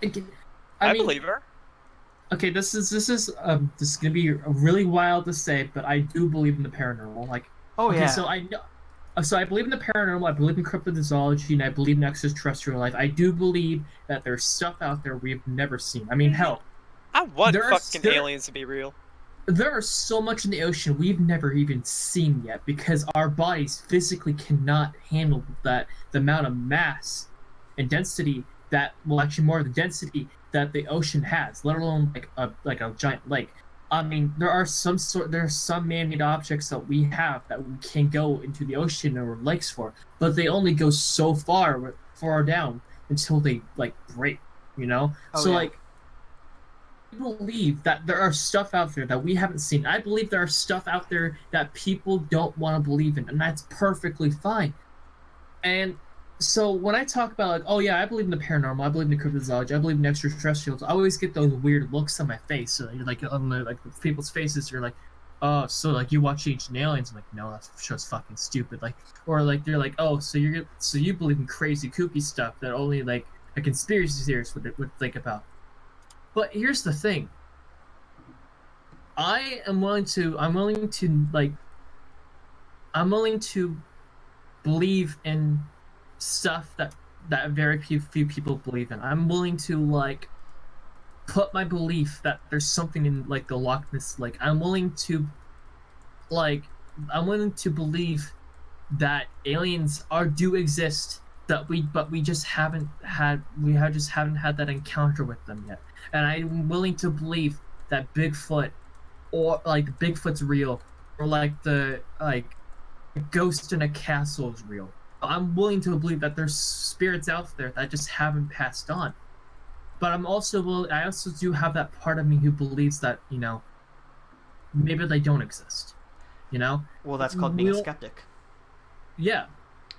I mean, believe her. Okay, this is gonna be really wild to say, but I do believe in the paranormal. Like, Oh okay, yeah. so I know. So I believe in the paranormal, I believe in cryptozoology, and I believe in extraterrestrial life. I do believe that there's stuff out there we've never seen. I mean, hell, I want There are fucking there- aliens to be real. there are so much in the ocean we've never even seen yet because our bodies physically cannot handle the amount of mass and density that, well, actually more of the density that the ocean has, let alone like a giant lake. I mean, there are some man-made objects that we have that we can go into the ocean or lakes for, but they only go so far down until they like break, you know? Oh, So yeah. like, I believe that there are stuff out there that we haven't seen. I believe there are stuff out there that people don't want to believe in, and that's perfectly fine. And so when I talk about like, oh yeah, I believe in the paranormal, I believe in the cryptozoology, I believe in extraterrestrials, I always get those weird looks on my face. So you're like on the people's faces, you're like, oh, so like you watch Ancient Aliens? I'm like, no, that show's fucking stupid. Like, or like they're like, oh, so you believe in crazy kooky stuff that only like a conspiracy theorist would think about. But here's the thing. I'm willing to believe in stuff that very few people believe in. I'm willing to like put my belief that there's something in like the Loch Ness Lake. I'm willing to believe that aliens do exist, but we just haven't had that encounter with them yet. And I'm willing to believe that Bigfoot or like Bigfoot's real, or like the ghost in a castle is real. I'm willing to believe that there's spirits out there that just haven't passed on. But I also do have that part of me who believes that, you know, maybe they don't exist. You know? Well, that's called being a We'll- skeptic. Yeah.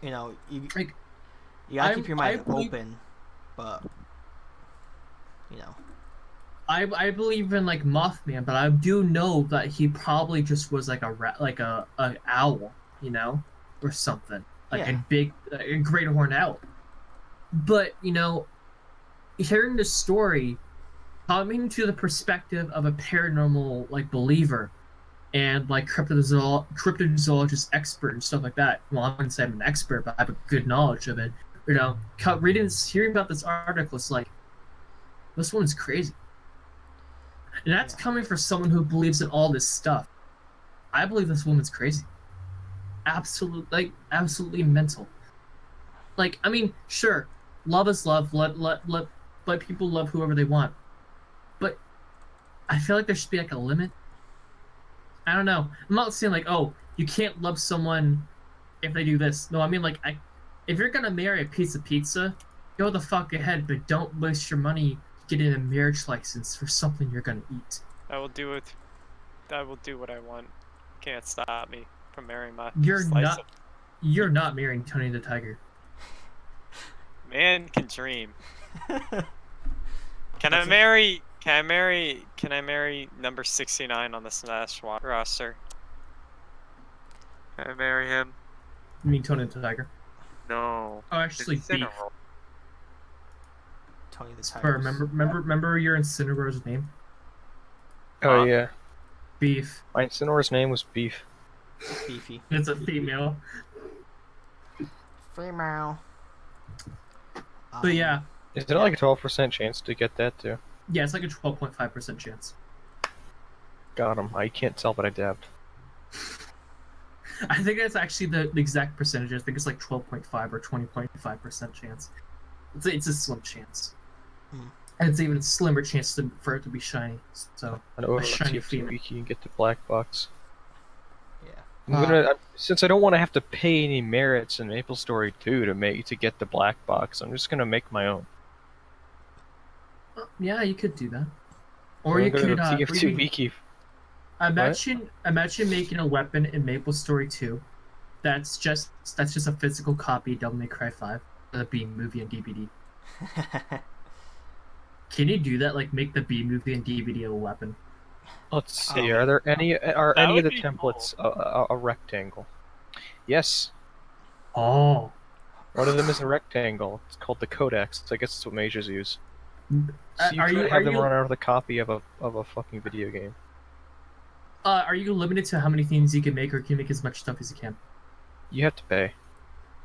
You know, you Like, gotta keep your mind I believe- open, but you know. I believe in like Mothman, but I do know that he probably just was like a owl, you know, or something, like Yeah. a great horned owl. But you know, hearing the story, coming to the perspective of a paranormal like believer, and like cryptozoologist expert and stuff like that. Well, I wouldn't say I'm an expert, but I have a good knowledge of it. You know, hearing about this article, it's like, this woman's crazy. And that's coming from someone who believes in all this stuff. I believe this woman's crazy. Absolutely mental. Like, I mean, sure, love is love. Let people love whoever they want. But I feel like there should be like a limit. I don't know. I'm not saying like, oh, you can't love someone if they do this. No, I mean like, if you're gonna marry a piece of pizza, go the fuck ahead, but don't waste your money getting a marriage license for something you're gonna eat. I will do what I want. Can't stop me from marrying my You're slice not. of- You're not marrying Tony the Tiger. Man can dream. Can I That's it. marry number 69 on the Smash roster? Can I marry him? You mean Tony the Tiger? No. Oh, actually, Beef. Incineroar. Tony the Spur, Tiger. remember your Incineroar's name? Oh yeah, Beef. my Incineroar's name was Beef. Beefy. It's a female. Female. But yeah, Is there like a 12% chance to get that too? yeah, it's like a 12.5% chance. Got him. I can't tell, but I dabbed. I think that's actually the exact percentage. I think it's like 12.5 or 20.5% chance. It's a slim chance. And it's even a slimmer chance for it to be shiny. So And over a shiny 2 female. week, you can get the black box. Yeah. Since I don't want to have to pay any merits in MapleStory 2 to get the black box, I'm just gonna make my own. Yeah, you could do that. Or I'm you gonna could go TF2 Wiki. imagine making a weapon in MapleStory 2 that's just a physical copy of Devil May Cry 5, the B movie and DVD. Can you do that? Like make the B movie and DVD a weapon? Let's see. Are any That of would the be templates a rectangle? Yes. Oh. One of them is a rectangle. It's called the Codex. I guess it's what majors use. So you Are can you- have are them you- run out of the copy of a fucking video game. Are you limited to how many things you can make, or can you make as much stuff as you can? You have to pay.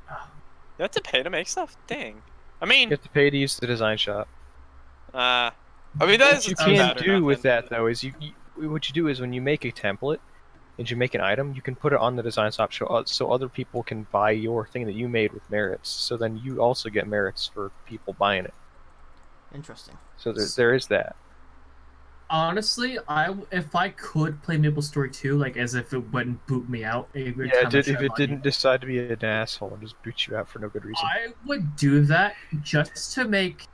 You have to pay to make stuff? Dang. I mean, You have to pay to use the design shop. I mean, What that's you too can bad or do with nothing. that though is what you do is when you make a template and you make an item, you can put it on the design shop so other people can buy your thing that you made with merits. So then you also get merits for people buying it. Interesting. So there is that. Honestly, if I could play MapleStory 2, like as if it wouldn't boot me out every Yeah, time I if tried it logging didn't decide to be an asshole and just boot you out for no good reason. I would do that just to make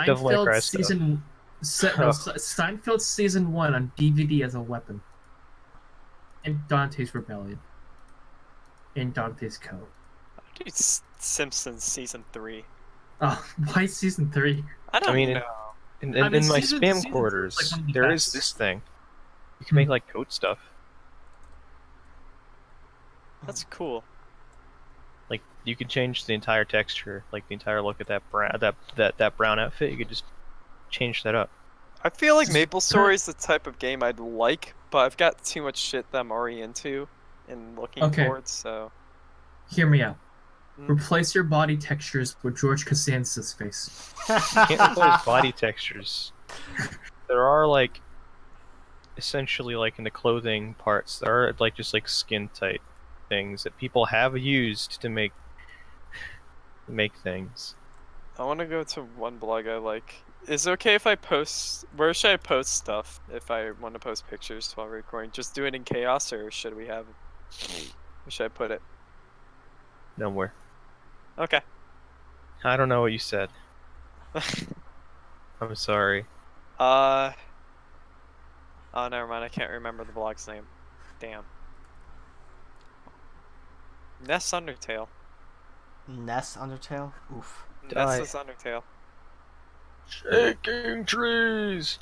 Devil May Cry Seinfeld Seinfeld season 1 on DVD as a weapon. And Dante's Rebellion. And Dante's Code. Dude, Simpsons season 3. Oh, why season 3? I don't mean, know. In I mean, my season spam 2 is quarters, like one of the there is best. this thing. You can make like code stuff. That's cool. Like you can change the entire texture, like the entire look at that brown that brown outfit. You could just change that up. I feel like MapleStory is the type of game I'd like, but I've got too much shit that I'm already into and looking Okay. towards, so... Hear me out. Mm. Replace your body textures with George Costanza's face. You can't replace body textures. There are like essentially like in the clothing parts, there are like just like skin tight things that people have used to make things. I want to go to one blog I like. Is it okay if I post... Where should I post stuff if I want to post pictures while recording? Just do it in Chaos, or should we have... Where should I put it? Nowhere. Okay. I don't know what you said. I'm sorry. Oh, never mind. I can't remember the blog's name. Damn. Ness Undertale. Ness Undertale? Oof. Die. Ness is Undertale. Shaking trees.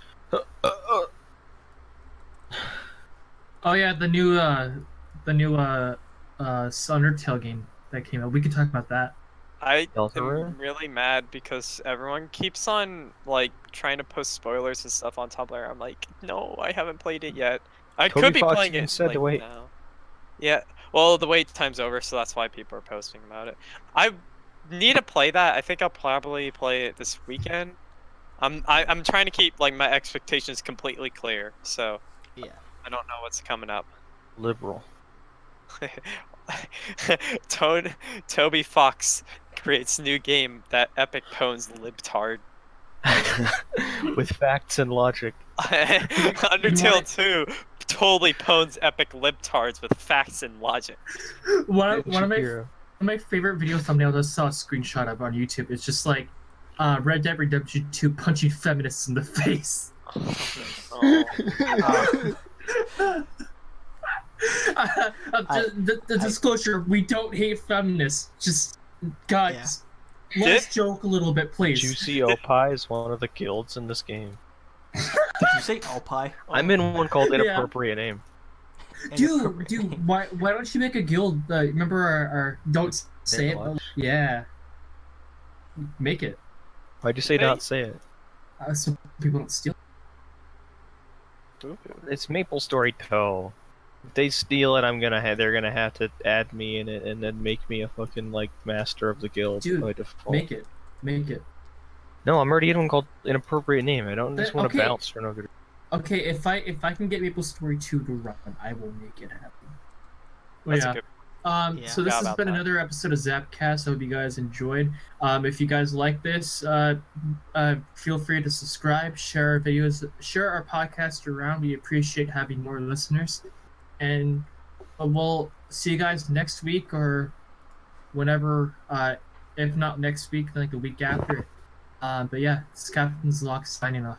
Oh yeah, the new Undertale game that came out. We could talk about that. I Deltarune? am really mad because everyone keeps on like trying to post spoilers and stuff on Tumblr. I'm like, no, I haven't played it yet. I Toby could be Fox playing even it said like to wait. now. Yeah, well, the wait time's over, so that's why people are posting about it. I need to play that. I think I'll probably play it this weekend. I'm trying to keep like my expectations completely clear, so Yeah. I don't know what's coming up. Liberal. Toby Fox creates new game that Epic pwns libtard. With facts and logic. Undertale 2 totally pwns Epic libtards with facts and logic. One of my Shapiro. my favorite video thumbnails I saw a screenshot of on YouTube. It's just like Red Dead Redemption 2 punching feminists in the face. The disclosure: we don't hate feminists. Just guys, let's joke a little bit, please. Juicy Opie is one of the guilds in this game. Did you say Alpi? I'm in one called Yeah. Inappropriate Name. Dude, why don't you make a guild? Remember our don't say it. Watch. Yeah, make it Why'd you say Hey. not say it? so people don't steal. It's MapleStory Toe. If they steal it, they're gonna have to add me in it and then make me a fucking like master of the guild Dude, by default. Make it. No, I'm already in one called Inappropriate Name. I don't just want to Okay. bounce for no good. Okay, if I can get MapleStory 2 to run, I will make it happen. Well, That's yeah. a good. Yeah. So this Forgot has about been that. another episode of ZapCast. I hope you guys enjoyed. If you guys like this, feel free to subscribe, share our videos, share our podcast around. We appreciate having more listeners. And we'll see you guys next week or whenever, if not next week, then like the week after. But yeah, it's Captain's Lock signing off.